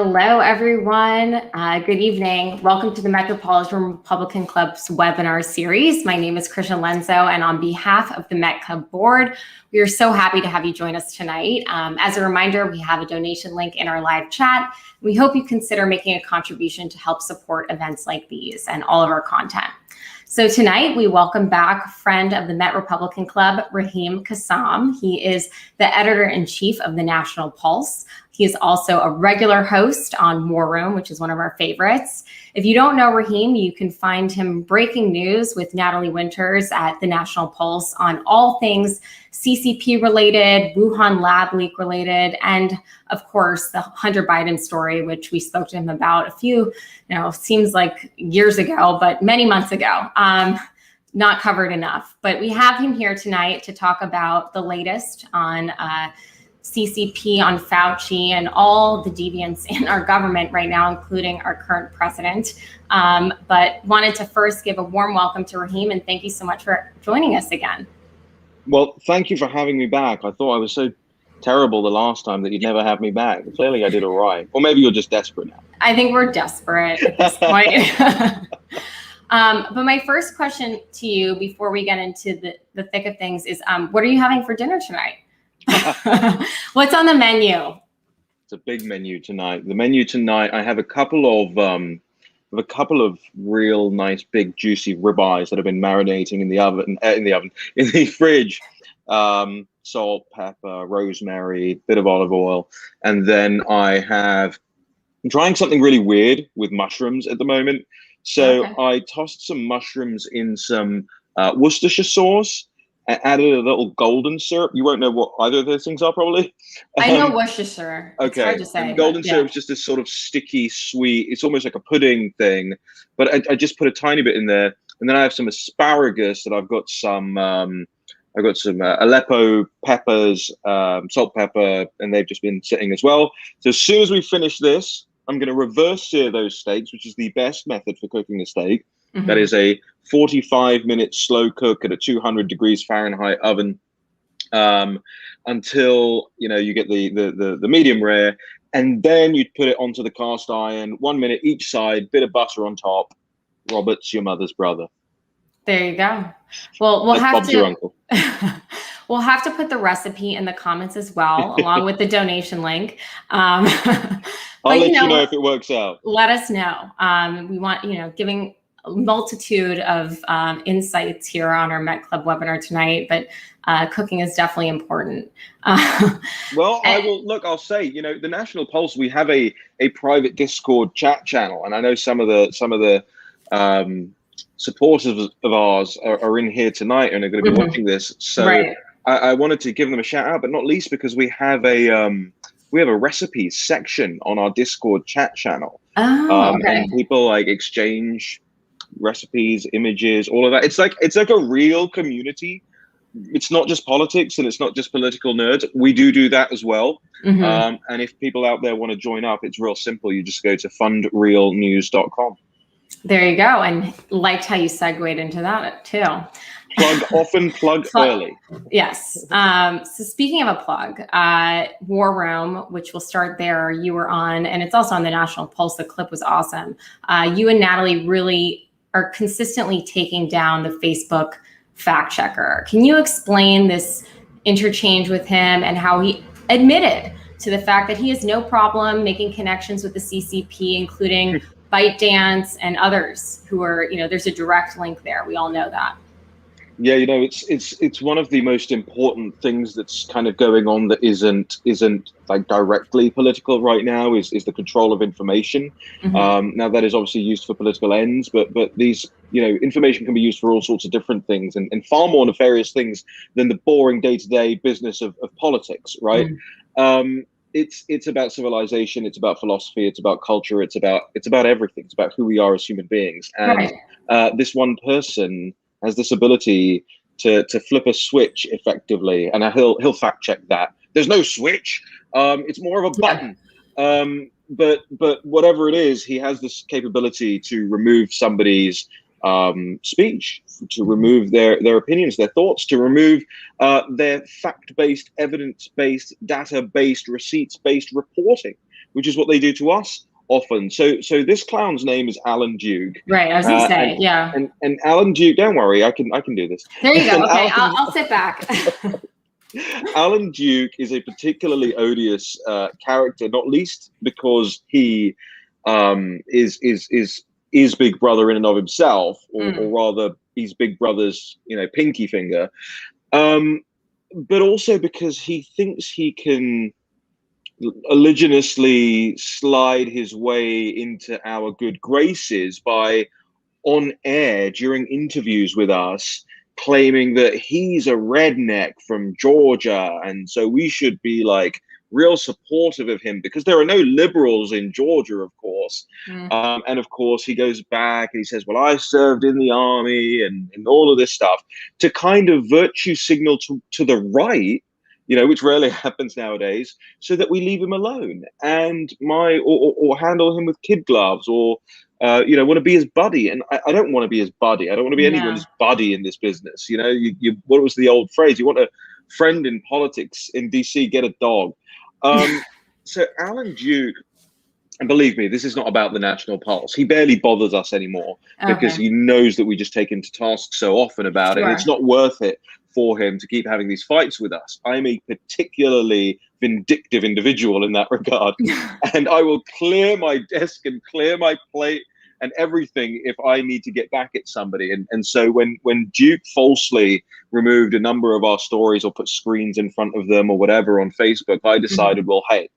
Hello, everyone. Good evening. Welcome to the Metropolitan Republican Club's webinar series. My name is Krisha Lenzo, and on behalf of the Met Club board, we are so happy to have you join us tonight. As a reminder, we have a donation link in our live chat. We hope you consider making a contribution to help support events like these and all of our content. So tonight we welcome back a friend of the Met Republican Club, Raheem Kassam. He is the editor-in-chief of the National Pulse. He is also a regular host on War Room, which is one of our favorites. If you don't know Raheem, you can find him breaking news with Natalie Winters at the National Pulse on all things CCP related, Wuhan Lab Leak related, and of course the Hunter Biden story, which we spoke to him about a few, seems like years ago, but many months ago. Not covered enough. But we have him here tonight to talk about the latest on CCP, on Fauci, and all the deviants in our government right now, including our current president. But wanted to first give a warm welcome to Raheem, and thank you so much for joining us again. Well, thank you for having me back. I thought I was so terrible the last time that you'd never have me back. Clearly I did all right. Or maybe you're just desperate now. I think we're desperate at this point. But my first question to you before we get into the thick of things is, what are you having for dinner tonight? What's on the menu? It's a big menu tonight. The menu tonight, I have a couple of real nice big juicy ribeyes that have been marinating in the fridge. Salt, pepper, rosemary, bit of olive oil, and then I'm trying something really weird with mushrooms at the moment. So okay. I tossed some mushrooms in some Worcestershire sauce. Added a little golden syrup. You won't know what either of those things are, probably. I know Worcestershire. Okay. It's hard to say, and golden syrup is just this sort of sticky, sweet. It's almost like a pudding thing, but I just put a tiny bit in there, and then I have some asparagus that I've got some. Aleppo peppers, salt, pepper, and they've just been sitting as well. So as soon as we finish this, I'm going to reverse sear those steaks, which is the best method for cooking a steak. Mm-hmm. That is a 45-minute slow cook at a 200 degrees Fahrenheit oven until you get the medium rare, and then you'd put it onto the cast iron, 1 minute each side, bit of butter on top. Robert's your mother's brother. There you go. Well, we'll have Bob's your uncle. We'll have to put the recipe in the comments as well, along with the donation link. I'll let you know if it works out. Let us know. We want, giving a multitude of insights here on our Met Club webinar tonight, but cooking is definitely important. Well, I'll say, the National Pulse, we have a private Discord chat channel, and I know some of the supporters of ours are in here tonight and are going to be watching this. So right. I wanted to give them a shout out, but not least because we have a recipes section on our Discord chat channel. Oh, okay. And people exchange recipes, images, all of that. It's like a real community. It's not just politics and it's not just political nerds. We do that as well. Mm-hmm. And if people out there want to join up, it's real simple. You just go to fundrealnews.com. There you go. And liked how you segued into that too. Plug often, plug early. Yes. So speaking of a plug, War Room, which we'll start there, you were on, and it's also on the National Pulse. The clip was awesome. You and Natalie really are consistently taking down the Facebook fact checker. Can you explain this interchange with him and how he admitted to the fact that he has no problem making connections with the CCP, including ByteDance and others who are, there's a direct link there. We all know that. Yeah, it's one of the most important things that's kind of going on that isn't like directly political right now is the control of information. Mm-hmm. Now that is obviously used for political ends, but these, information can be used for all sorts of different things and far more nefarious things than the boring day-to-day business of politics, right? Mm. It's about civilization, it's about philosophy, it's about culture, it's about everything. It's about who we are as human beings. And right. This one person has this ability to flip a switch effectively, and he'll fact check that. There's no switch. It's more of a button. Yeah. But whatever it is, he has this capability to remove somebody's speech, to remove their opinions, their thoughts, to remove their fact-based, evidence-based, data-based, receipts-based reporting. which is what they do to us often. So this clown's name is Alan Duke. Right, I was gonna say, yeah. And Alan Duke, don't worry, I can do this. There you go. And Okay, I'll sit back. Alan Duke is a particularly odious character, not least because he is Big Brother in and of himself, or rather, he's Big Brother's, pinky finger. But also because he thinks he can oliginously slide his way into our good graces by, on air during interviews with us, claiming that he's a redneck from Georgia, and so we should be like real supportive of him because there are no liberals in Georgia, of course. And of course, he goes back and he says, well, I served in the army and all of this stuff to kind of virtue signal to the right, which rarely happens nowadays, so that we leave him alone and or handle him with kid gloves or, want to be his buddy. And I don't want to be his buddy. I don't want to be anyone's buddy in this business. What was the old phrase? You want a friend in politics in DC, get a dog. So Alan Duke, and believe me, this is not about the National Pulse. He barely bothers us anymore because he knows that we just take him to task so often about it. And it's not worth it for him to keep having these fights with us. I'm a particularly vindictive individual in that regard. And I will clear my desk and clear my plate and everything if I need to get back at somebody. And so when Duke falsely removed a number of our stories or put screens in front of them or whatever on Facebook, I decided, well, hey,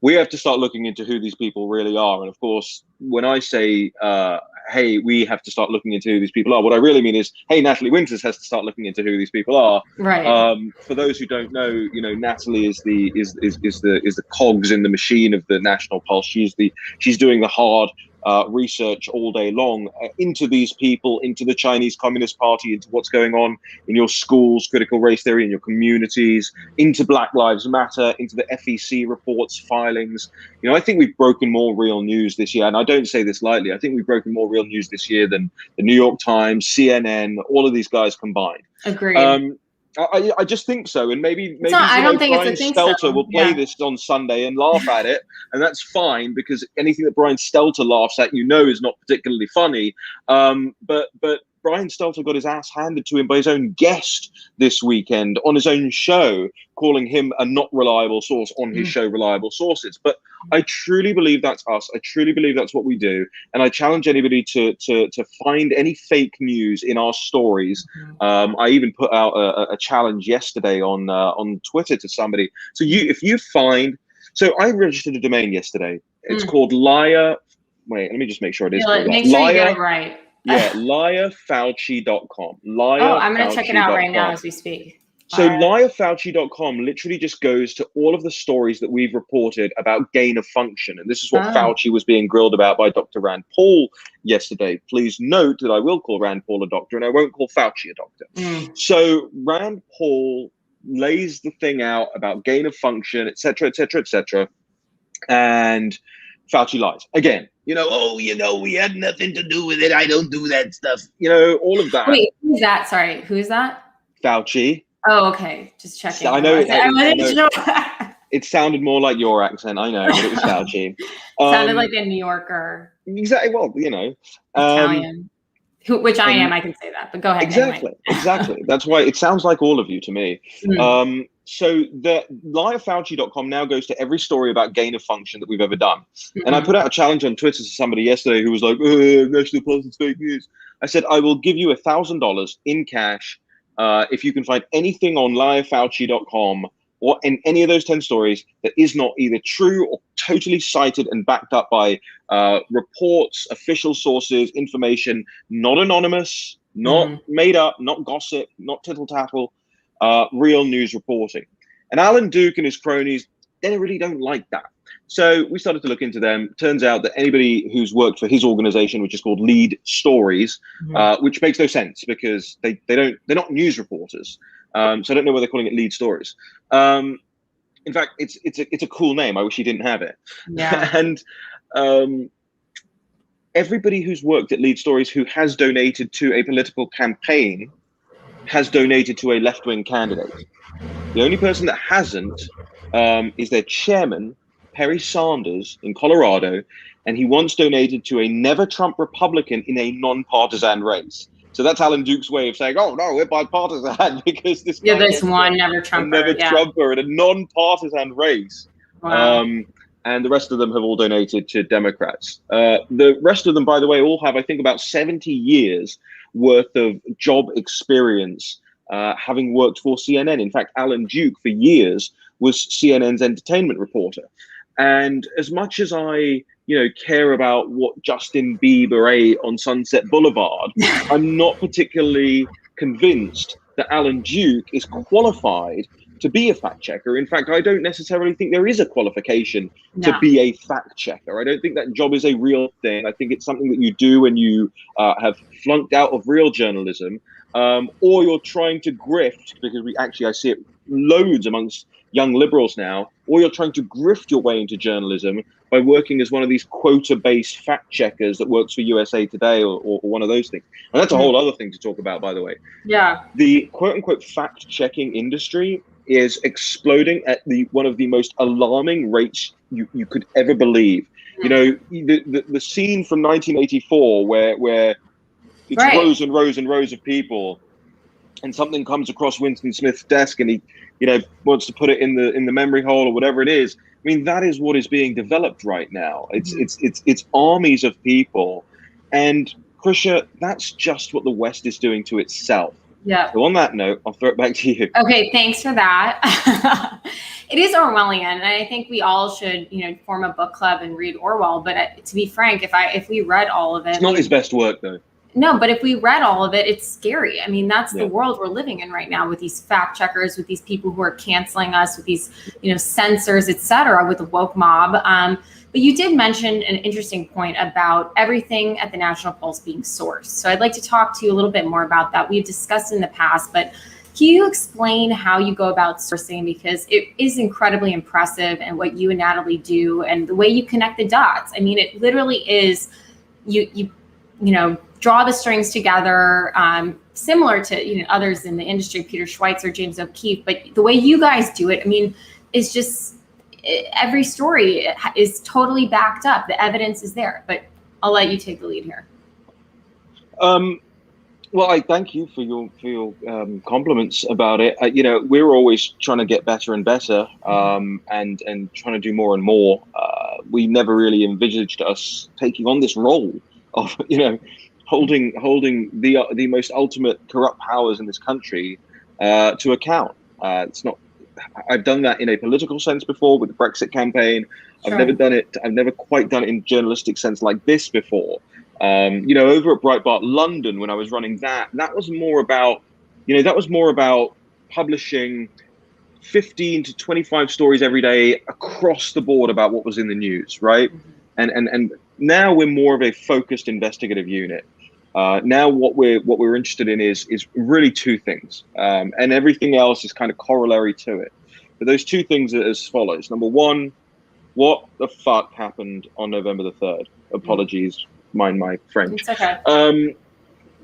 we have to start looking into who these people really are. And of course, when I say, hey, we have to start looking into who these people are, what I really mean is, hey, Natalie Winters has to start looking into who these people are. Right. For those who don't know, Natalie is the cogs in the machine of the National Pulse. She's doing the hard research all day long into these people, into the Chinese Communist Party, into what's going on in your schools, critical race theory in your communities, into Black Lives Matter, into the FEC reports, filings. I think we've broken more real news this year, and I don't say this lightly. I think we've broken more real news this year than the New York Times, CNN, all of these guys combined. Agreed. I just think so, and maybe I don't think Brian it's a think Stelter so. will play this on Sunday and laugh at it, and that's fine because anything that Brian Stelter laughs at, is not particularly funny. But Brian Stelter got his ass handed to him by his own guest this weekend on his own show, calling him a not reliable source on his show, Reliable Sources. But I truly believe that's us. I truly believe that's what we do. And I challenge anybody to find any fake news in our stories. I even put out a challenge yesterday on Twitter to somebody. So I registered a domain yesterday. It's called Liar. Wait, let me just make sure it is. Make sure you get it right. Yeah, liarfauci.com. I'm going to check it out right now as we speak. So liarfauci.com literally just goes to all of the stories that we've reported about gain of function. And this is what Fauci was being grilled about by Dr. Rand Paul yesterday. Please note that I will call Rand Paul a doctor and I won't call Fauci a doctor. So Rand Paul lays the thing out about gain of function, et cetera, et cetera, et cetera. And Fauci lies again. We had nothing to do with it. I don't do that stuff. All of that. Wait, who's that? Sorry, who's that? Fauci. Oh, okay. Just checking. I know. It sounded more like your accent. I know, but it was Fauci. Sounded like a New Yorker. Exactly. Well, Italian. Which I am. I can say that. But go ahead. Exactly. Anyway. Exactly. That's why it sounds like all of you to me. So the liarfauci.com now goes to every story about gain of function that we've ever done. And I put out a challenge on Twitter to somebody yesterday who was like, National Pulse is fake news. I said, I will give you $1,000 in cash if you can find anything on liarfauci.com or in any of those 10 stories that is not either true or totally cited and backed up by reports, official sources, information, not anonymous, not made up, not gossip, not tittle tattle. Real news reporting. And Alan Duke and his cronies, they really don't like that. So we started to look into them. Turns out that anybody who's worked for his organization, which is called Lead Stories, which makes no sense because they're not news reporters. So I don't know why they're calling it Lead Stories. In fact, it's a cool name. I wish he didn't have it. Yeah. And everybody who's worked at Lead Stories who has donated to a political campaign has donated to a left-wing candidate. The only person that hasn't is their chairman, Perry Sanders in Colorado, and he once donated to a never Trump Republican in a non-partisan race. So that's Alan Duke's way of saying, oh, no, we're bipartisan because this guy there's went one never a Trumper. never Trumper in a non-partisan race. Wow. And the rest of them have all donated to Democrats. The rest of them, by the way, all have, I think, about 70 years worth of job experience, having worked for CNN. In fact, Alan Duke, for years, was CNN's entertainment reporter. And as much as I, care about what Justin Bieber ate on Sunset Boulevard, I'm not particularly convinced that Alan Duke is qualified to be a fact checker. In fact, I don't necessarily think there is a qualification to be a fact checker. I don't think that job is a real thing. I think it's something that you do when you have flunked out of real journalism, or you're trying to grift, because I see it loads amongst young liberals now, or you're trying to grift your way into journalism by working as one of these quota-based fact checkers that works for USA Today or one of those things. And that's a whole other thing to talk about, by the way. Yeah. The quote-unquote fact-checking industry is exploding at one of the most alarming rates you could ever believe. The scene from 1984 where it's rows and rows and rows of people, and something comes across Winston Smith's desk, and he, wants to put it in the memory hole or whatever it is. I mean, that is what is being developed right now. It's armies of people, and Krisha, that's just what the West is doing to itself. Yeah. So on that note, I'll throw it back to you. Okay, thanks for that. It is Orwellian, and I think we all should, form a book club and read Orwell. But to be frank, if we read all of it, it's not his best work, though. No, but if we read all of it, it's scary. I mean, that's the world we're living in right now, with these fact checkers, with these people who are canceling us, with these, censors, et cetera, with the woke mob. But you did mention an interesting point about everything at the National Pulse being sourced. So I'd like to talk to you a little bit more about that. We've discussed in the past, but can you explain how you go about sourcing? Because it is incredibly impressive, and what you and Natalie do, and the way you connect the dots. I mean, it literally is you draw the strings together, similar to others in the industry, Peter Schweitzer, James O'Keefe. But the way you guys do it, I mean, is just every story is totally backed up. The evidence is there. But I'll let you take the lead here. Well, I thank you for your compliments about it. We're always trying to get better and better, and trying to do more and more. We never really envisaged us taking on this role of holding the most ultimate corrupt powers in this country to account. It's not. I've done that in a political sense before with the Brexit campaign. Sure. I've never quite done it in journalistic sense like this before. Over at Breitbart London, when I was running that was more about, publishing 15 to 25 stories every day across the board about what was in the news, right? Mm-hmm. And now we're more of a focused investigative unit. Now what we're interested in is really two things, and everything else is kind of corollary to it. But those two things are as follows. Number one, what the fuck happened on November the 3rd? Apologies, mind my French. It's okay.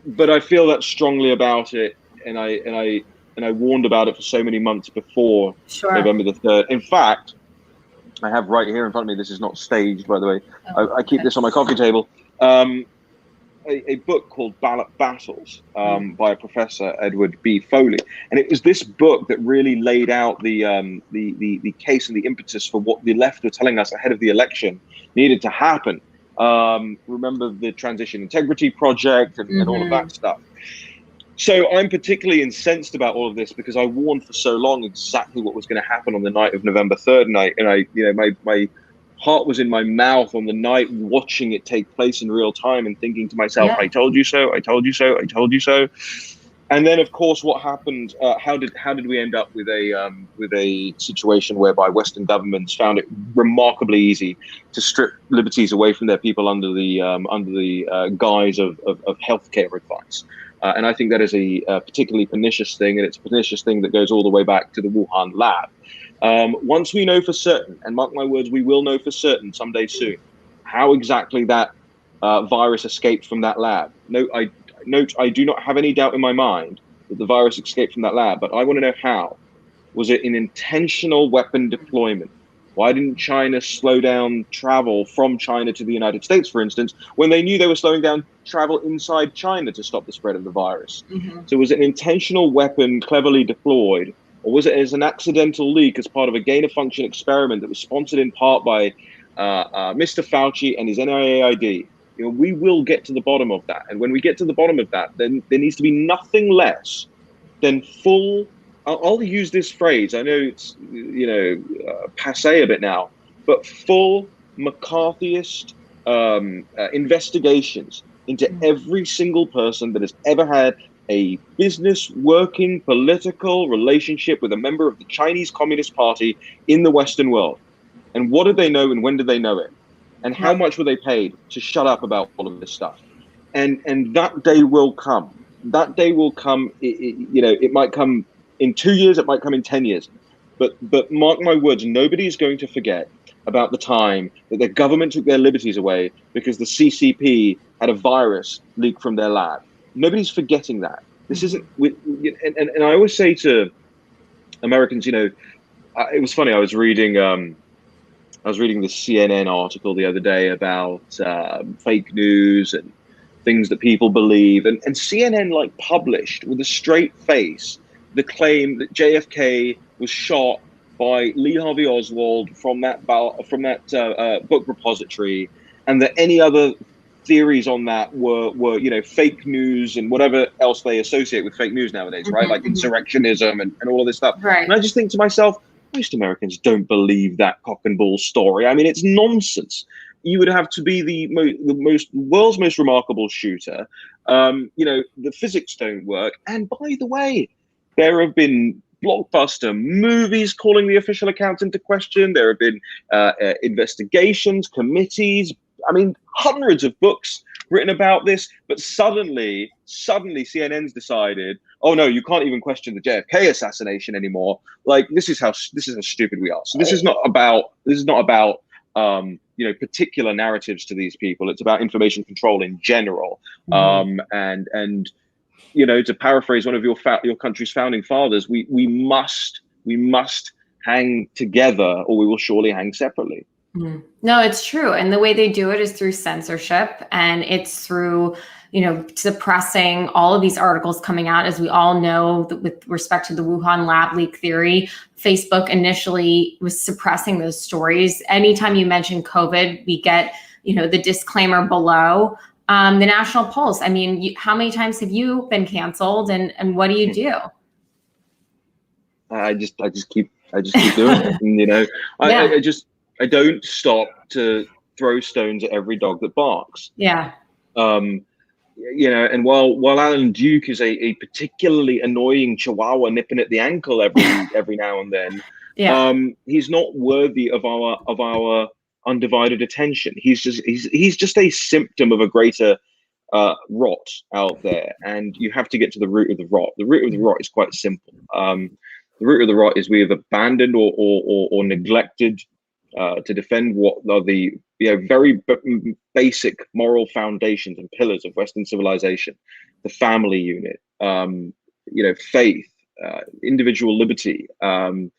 But I feel that strongly about it, and I warned about it for so many months before November the 3rd. In fact, I have right here in front of me, this is not staged, by the way. I keep this on my coffee table. A book called Ballot Battles by Professor Edward B. Foley. And it was this book that really laid out the case and the impetus for what the left were telling us ahead of the election needed to happen. Remember the Transition Integrity Project and all of that stuff. So I'm particularly incensed about all of this because I warned for so long exactly what was going to happen on the night of November 3rd night. And my heart was in my mouth on the night, watching it take place in real time and thinking to myself, I told you so, I told you so, I told you so. And then, of course, what happened? How did we end up with a situation whereby Western governments found it remarkably easy to strip liberties away from their people under the guise of healthcare advice? And I think that is a particularly pernicious thing, and it's a pernicious thing that goes all the way back to the Wuhan lab. Once we know for certain, and mark my words, we will know for certain someday soon, how exactly that virus escaped from that lab. I do not have any doubt in my mind that the virus escaped from that lab, but I want to know how. Was it an intentional weapon deployment? Why didn't China slow down travel from China to the United States, for instance, when they knew they were slowing down travel inside China to stop the spread of the virus? So was it an intentional weapon cleverly deployed, or was it as an accidental leak as part of a gain-of-function experiment that was sponsored in part by Mr. Fauci and his NIAID? You know, we will get to the bottom of that. And when we get to the bottom of that, then there needs to be nothing less than full. I'll use this phrase. I know it's, passe a bit now, but full McCarthyist investigations into every single person that has ever had a business, working, political relationship with a member of the Chinese Communist Party in the Western world. And what did they know and when did they know it? And how much were they paid to shut up about all of this stuff? And that day will come. That day will come. It might come in 2 years. It might come in 10 years. But mark my words, nobody is going to forget about the time that their government took their liberties away because the CCP had a virus leak from their lab. Nobody's forgetting that. This isn't. And I always say to Americans, it was funny. I was reading the CNN article the other day about fake news and things that people believe, and CNN published with a straight face the claim that JFK was shot by Lee Harvey Oswald from that book repository, and that any other theories on that were fake news and whatever else they associate with fake news nowadays, right? Like insurrectionism and all of this stuff. Right. And I just think to myself, most Americans don't believe that cock and bull story. I mean, it's nonsense. You would have to be the world's most remarkable shooter. The physics don't work. And by the way, there have been blockbuster movies calling the official accounts into question. There have been investigations, committees. I mean, hundreds of books written about this. But suddenly CNN's decided, oh no, you can't even question the JFK assassination anymore. Like this is how stupid we are. So this is not about particular narratives to these people. It's about information control in general. And to paraphrase one of your country's founding fathers, we must hang together, or we will surely hang separately. No, it's true. And the way they do it is through censorship, and it's through, suppressing all of these articles coming out. As we all know, with respect to the Wuhan Lab Leak Theory, Facebook initially was suppressing those stories. Anytime you mention COVID, we get, the disclaimer below. The National Pulse. I mean, how many times have you been canceled, and what do you do? I just keep doing it. And, I don't stop to throw stones at every dog that barks. Yeah. And while Alan Duke is a particularly annoying chihuahua nipping at the ankle every now and then, he's not worthy of our undivided attention. He's just a symptom of a greater rot out there, and you have to get to the root of the rot. The root of the rot is quite simple. The root of the rot is we have abandoned or neglected to defend what are the very basic moral foundations and pillars of Western civilization: the family unit, faith, individual liberty, and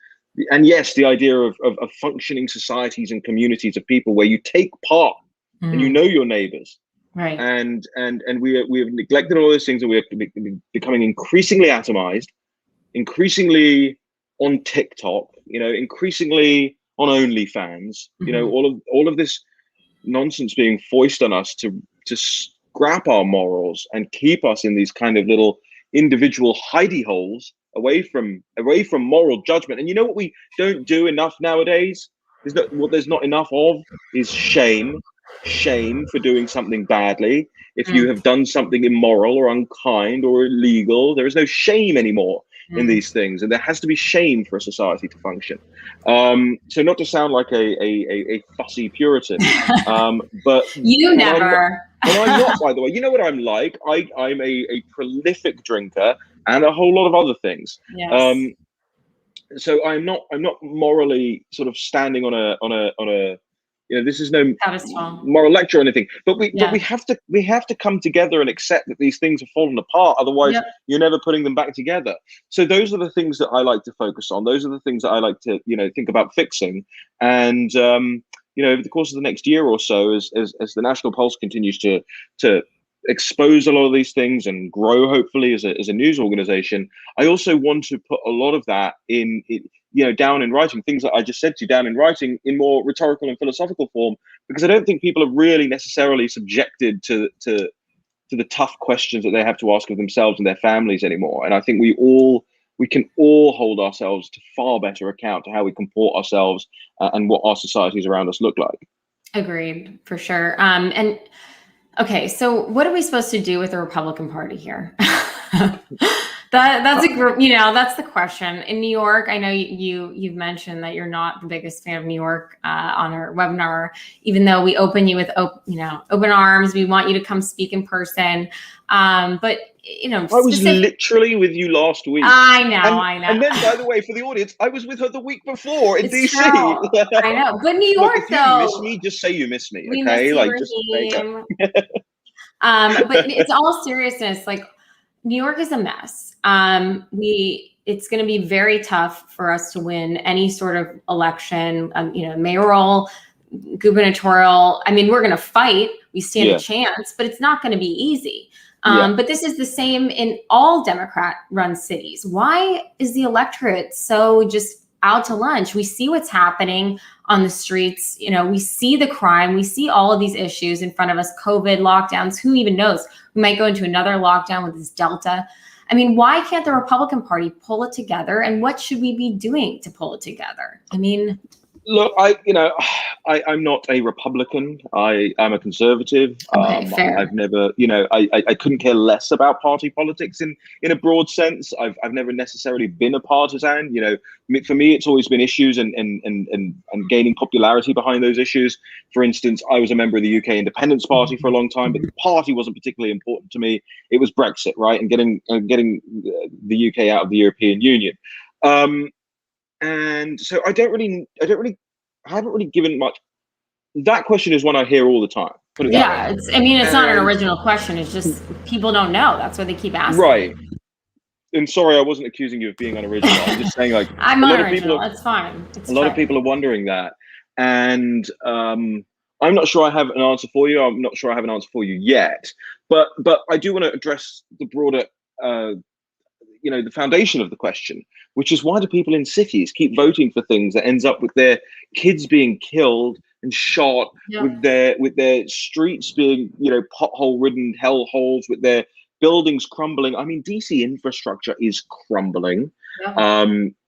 yes, the idea of functioning societies and communities of people where you take part and you know your neighbors. Right. And we have neglected all those things, and we are becoming increasingly atomized, increasingly on TikTok, increasingly on OnlyFans, all of this nonsense being foisted on us to scrap our morals and keep us in these kind of little individual hidey holes away from moral judgment. And you know what we don't do enough nowadays? What there's not enough of is shame for doing something badly. If you have done something immoral or unkind or illegal, there is no shame anymore in these things, and there has to be shame for a society to function. So not to sound like a fussy Puritan, but you never. I'm not, by the way. You know what I'm like? I'm a prolific drinker and a whole lot of other things. Yes. So I'm not morally sort of standing on a this is no pedestal. moral lecture or anything, but we Yeah. we have to come together and accept that these things have fallen apart. Otherwise, Yep. you're never putting them back together. So those are the things that I like to focus on. Those are the things that I like to think about fixing. And over the course of the next year or so, as the National Pulse continues to expose a lot of these things and grow, hopefully, as a news organization, I also want to put a lot of that in down in writing, things that I just said to you down in writing in more rhetorical and philosophical form, because I don't think people are really necessarily subjected to the tough questions that they have to ask of themselves and their families anymore. And I think we can all hold ourselves to far better account to how we comport ourselves and what our societies around us look like. Agreed, for sure. And okay, so what are we supposed to do with the Republican Party here? That's a group, that's the question. In New York, I know you've mentioned that you're not the biggest fan of New York on our webinar, even though we open you with open arms. We want you to come speak in person. But I was literally with you last week. I know. And then, by the way, for the audience, I was with her the week before in DC. True. I know, but New York, look, if though. You miss me, just say you miss me. We Okay, miss you, Raheem. But it's all seriousness. Like, New York is a mess. It's going to be very tough for us to win any sort of election. Mayoral, gubernatorial. I mean, we're going to fight. We stand a chance, but it's not going to be easy. But this is the same in all Democrat-run cities. Why is the electorate so just out to lunch? We see what's happening on the streets. We see the crime. We see all of these issues in front of us. COVID, lockdowns. Who even knows? We might go into another lockdown with this Delta. I mean, why can't the Republican Party pull it together? And what should we be doing to pull it together? I mean, look, I'm not a Republican. I'm a conservative. Okay, fair. I've never, I couldn't care less about party politics in a broad sense. I've never necessarily been a partisan. For me, it's always been issues and gaining popularity behind those issues. For instance, I was a member of the UK Independence Party for a long time, but the party wasn't particularly important to me. It was Brexit, right, and getting the UK out of the European Union. And so I haven't really given much. That question is one I hear all the time. Put it that way. It's not an original question. It's just people don't know. That's why they keep asking. Right. And sorry, I wasn't accusing you of being unoriginal. I'm just saying, like, I'm unoriginal. It's fine. A lot of people are wondering that, and I'm not sure I have an answer for you. I'm not sure I have an answer for you yet. But I do want to address the broader, the foundation of the question, which is, why do people in cities keep voting for things that ends up with their kids being killed and shot, with their streets being, pothole ridden hell holes, with their buildings crumbling? I mean, DC infrastructure is crumbling. There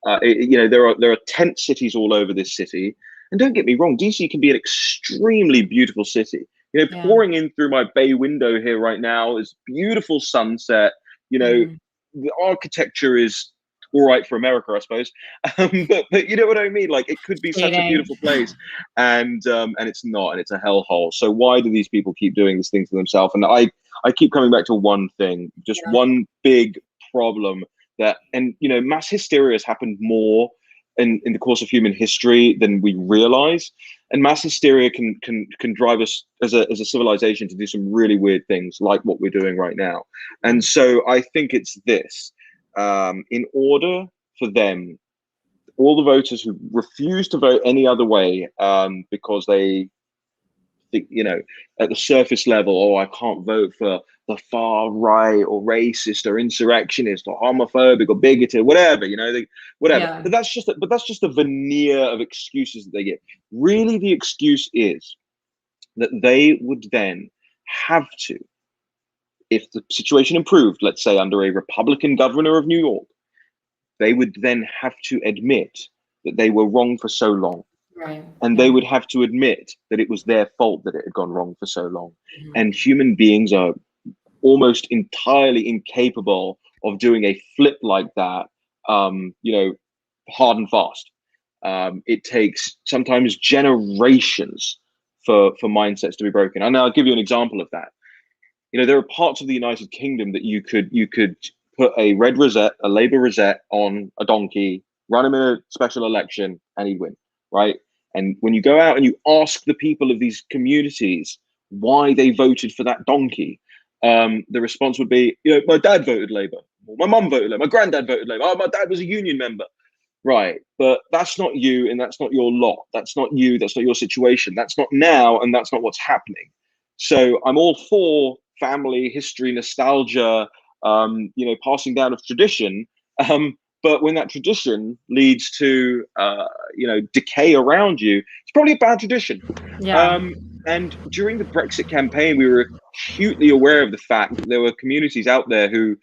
are tent cities all over this city. And don't get me wrong, DC can be an extremely beautiful city. Pouring in through my bay window here right now is beautiful sunset. The architecture is all right for America, I suppose, but you know what I mean. Like, it could be such a beautiful place, and it's not, and it's a hellhole. So why do these people keep doing these things to themselves? And I keep coming back to one thing, just one big problem mass hysteria has happened more in the course of human history than we realize, and mass hysteria can drive us as a civilization to do some really weird things, like what we're doing right now. And so I think it's this: in order for them, all the voters who refuse to vote any other way, because they think, at the surface level, I can't vote for the far right or racist or insurrectionist or homophobic or bigoted, whatever, whatever. Yeah. But that's just a veneer of excuses that they get. Really, the excuse is that they would then have to, if the situation improved, let's say under a Republican governor of New York, they would then have to admit that they were wrong for so long. Right. And they would have to admit that it was their fault that it had gone wrong for so long. Mm-hmm. And human beings are almost entirely incapable of doing a flip like that, hard and fast. It takes sometimes generations for mindsets to be broken. And I'll give you an example of that. There are parts of the United Kingdom that you could put a red rosette, a Labour rosette, on a donkey, run him in a special election, and he'd win, right? And when you go out and you ask the people of these communities why they voted for that donkey, the response would be, my dad voted Labour, my mum voted Labour, my granddad voted Labour, oh, my dad was a union member. Right, but that's not you, and that's not your lot. That's not you. That's not your situation. That's not now, and that's not what's happening. So I'm all for family, history, nostalgia, passing down of tradition. But when that tradition leads to, decay around you, it's probably a bad tradition. Yeah. And during the Brexit campaign, we were acutely aware of the fact that there were communities out there who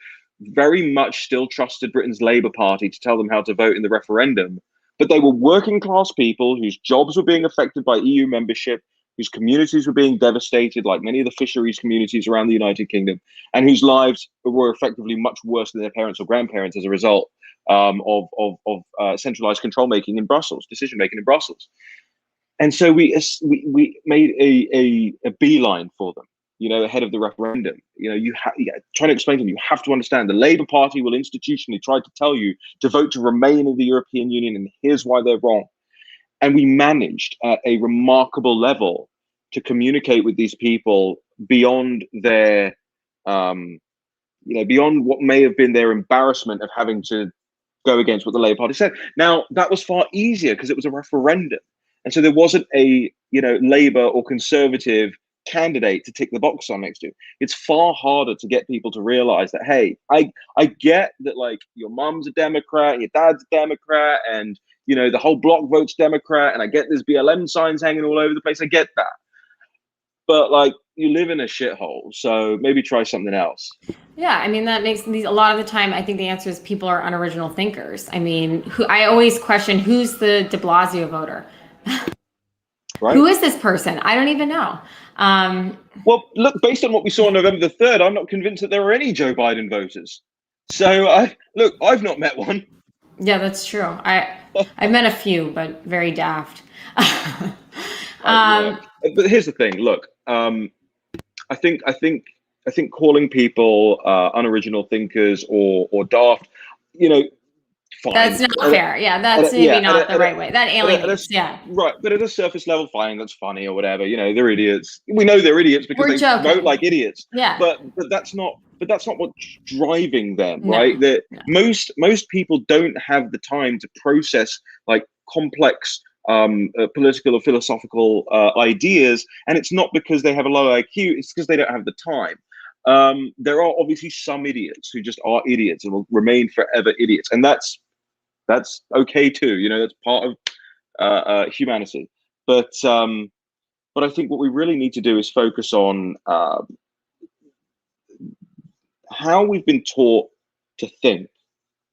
very much still trusted Britain's Labour Party to tell them how to vote in the referendum. But they were working class people whose jobs were being affected by EU membership, whose communities were being devastated, like many of the fisheries communities around the United Kingdom, and whose lives were effectively much worse than their parents or grandparents as a result of centralized control making in Brussels, decision making in Brussels. And so we made a beeline for them, ahead of the referendum. Trying to explain to them, you have to understand the Labour Party will institutionally try to tell you to vote to remain in the European Union, and here's why they're wrong. And we managed at a remarkable level to communicate with these people beyond their, beyond what may have been their embarrassment of having to go against what the Labour Party said. Now, that was far easier because it was a referendum. And so there wasn't a, Labour or Conservative candidate to tick the box on next to. It's far harder to get people to realize that, hey, I get that, like, your mum's a Democrat, your dad's a Democrat, and, the whole bloc votes Democrat, and I get there's BLM signs hanging all over the place. I get that. But, like, you live in a shithole, so maybe try something else. Yeah, I mean, that makes a lot of the time, I think the answer is people are unoriginal thinkers. I mean, I always question, who's the de Blasio voter? Right. Who is this person? I don't even know. Well, look, based on what we saw on November the 3rd, I'm not convinced that there were any Joe Biden voters. So, I've not met one. Yeah, that's true. I've met a few, but very daft. Yeah. But here's the thing. Look, I think calling people unoriginal thinkers or daft, fine. That's not fair. Yeah, that's maybe not the right way. That alienates. Yeah. Right, but at a surface level, fine. That's funny or whatever. They're idiots. We know they're idiots because they vote like idiots. Yeah. But that's not what's driving them, right? That most people don't have the time to process like complex political or philosophical ideas, and it's not because they have a low IQ. It's because they don't have the time. There are obviously some idiots who just are idiots and will remain forever idiots, and that's okay too. That's part of humanity. But I think what we really need to do is focus on how we've been taught to think,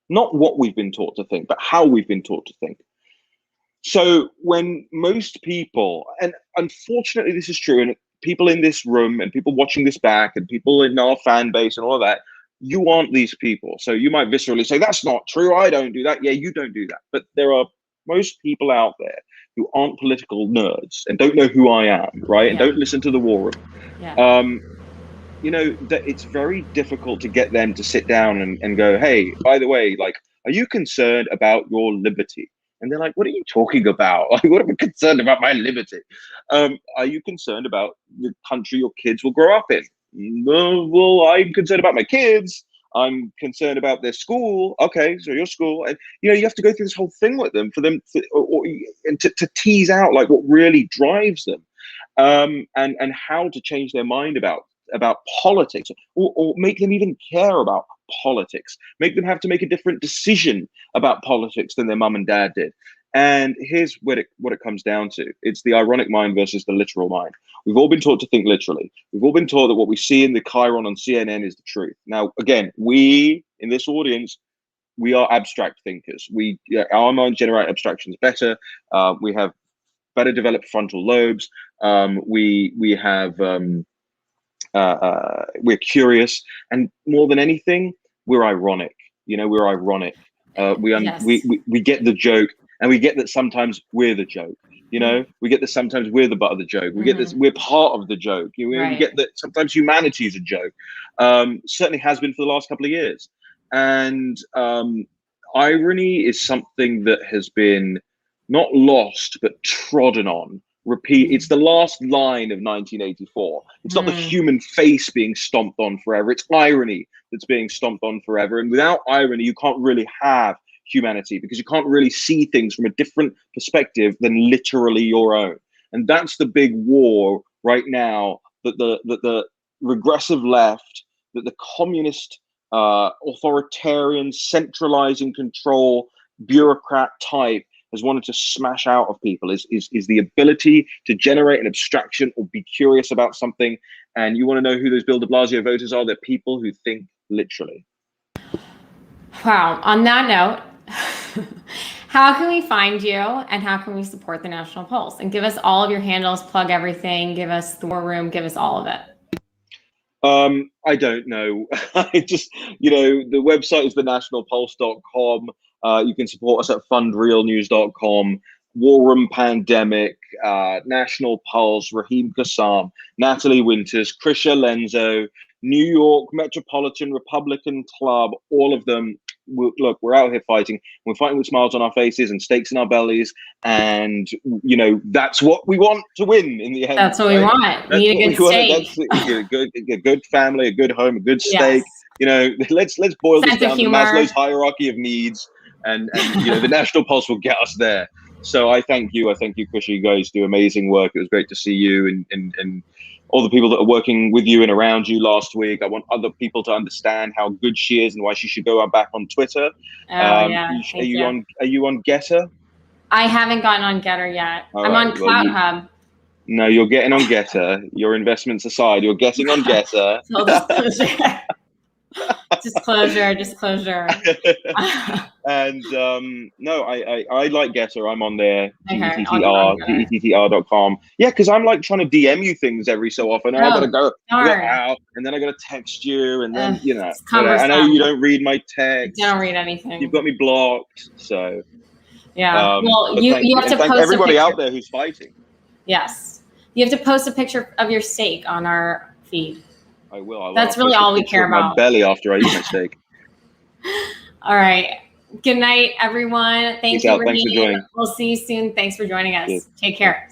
not what we've been taught to think, but how we've been taught to think. So when most people, and unfortunately this is true, and people in this room and people watching this back and people in our fan base and all of that, you aren't these people. So you might viscerally say, that's not true. I don't do that. Yeah, you don't do that. But there are most people out there who aren't political nerds and don't know who I am, right? And don't listen to the War Room. Yeah. That it's very difficult to get them to sit down and go, hey, by the way, like, are you concerned about your liberty? And they're like, what are you talking about? Like, what am I concerned about my liberty? Are you concerned about the country your kids will grow up in? Well, I'm concerned about my kids. I'm concerned about their school. Okay, so your school. And, you have to go through this whole thing with them for them to tease out like what really drives them and how to change their mind about politics or make them even care about politics, make them have to make a different decision about politics than their mum and dad did. And here's what it comes down to. It's the ironic mind versus the literal mind. We've all been taught to think literally. We've all been taught that what we see in the Chiron on CNN is the truth. Now, again, we in this audience, we are abstract thinkers. Our minds generate abstractions better. We have better developed frontal lobes. We have we're curious, and more than anything, we're ironic. We're ironic. We get the joke, and we get that sometimes we're the joke. We get that sometimes we're the butt of the joke. We get this, we're part of the joke. We get that sometimes humanity is a joke. Certainly has been for the last couple of years. And irony is something that has been not lost, but trodden on. Repeat. It's the last line of 1984. It's not the human face being stomped on forever. It's irony that's being stomped on forever. And without irony, you can't really have humanity, because you can't really see things from a different perspective than literally your own. And that's the big war right now, that the regressive left, that the communist, authoritarian, centralizing control, bureaucrat type has wanted to smash out of people is the ability to generate an abstraction or be curious about something. And you want to know who those Bill de Blasio voters are? They're people who think literally. Wow. On that note, how can we find you and how can we support the National Pulse? And give us all of your handles, plug everything, give us the war room, give us all of it. I don't know. I just, the website is thenationalpulse.com. You can support us at fundrealnews.com. War Room Pandemic, National Pulse, Raheem Kassam, Natalie Winters, Krisha Lenzo, New York Metropolitan Republican Club, all of them. Look, we're out here fighting. We're fighting with smiles on our faces and stakes in our bellies. And, that's what we want to win in the end. That's what we want. We need a good steak. A good family, a good home, a good steak. Yes. Let's boil this down to Maslow's hierarchy of needs. And the National Pulse will get us there. So I thank you. I thank you, Krisha. You guys do amazing work. It was great to see you and all the people that are working with you and around you last week. I want other people to understand how good she is and why she should go back on Twitter. Yeah. Are you on Getter? I haven't gotten on Getter yet. I'm on Cloud Hub. No, you're getting on Getter. Your investments aside, you're getting on Getter. Disclosure. And no, I like Getter. I'm on there. Okay, gettr.com. Yeah, because I'm like trying to DM you things every so often. And I gotta go out, and then I gotta text you, and then I know you don't read my text. I don't read anything. You've got me blocked. So yeah. Well, you have to thank post everybody a out there who's fighting. Yes, you have to post a picture of your steak on our feed. I will. That's really all we care about. My belly after I eat my steak. All right. Good night, everyone. Thank you. Thanks for joining. We'll see you soon. Thanks for joining us. Cheers. Take care.